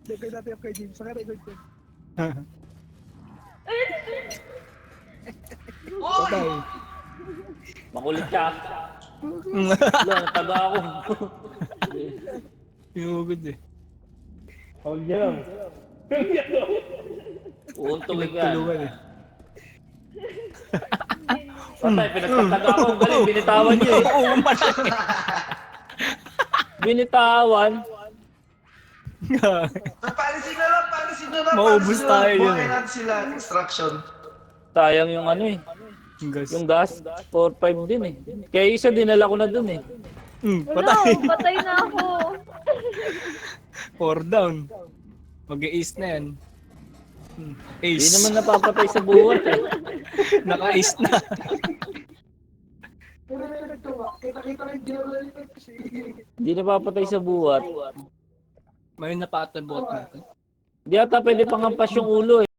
Record natin yung kay James. Saka record ko. Patay. Makulit ka. Wala, nataga ako. Pinugod eh. Hold niya lang. Uuntugin ka. Pinagtulungan eh. Patay, pinagtataga ako. Galing, binitawan niyo eh. Oo, malaki. Binitawan. Palisin na lang, palisin na lang. Maubos palisin na lang. tayo yun Buhay eh. natin sila. Instruction. Sayang yung ano eh. Gas. Yung gas, 4-5 din eh. Kaya isa dinala ko na dun eh. Patay. Wala, patay na ako. 4 down. Mag-i-ace na yan. Ace. Hindi naman napapatay sa buhat eh. Naka-ace na. Pero may nagtuwa. Kita-kita rin general kasi. Hindi napapatay sa buhat. May napatabot natin. Hindi ata pwede pangampas yung ulo eh.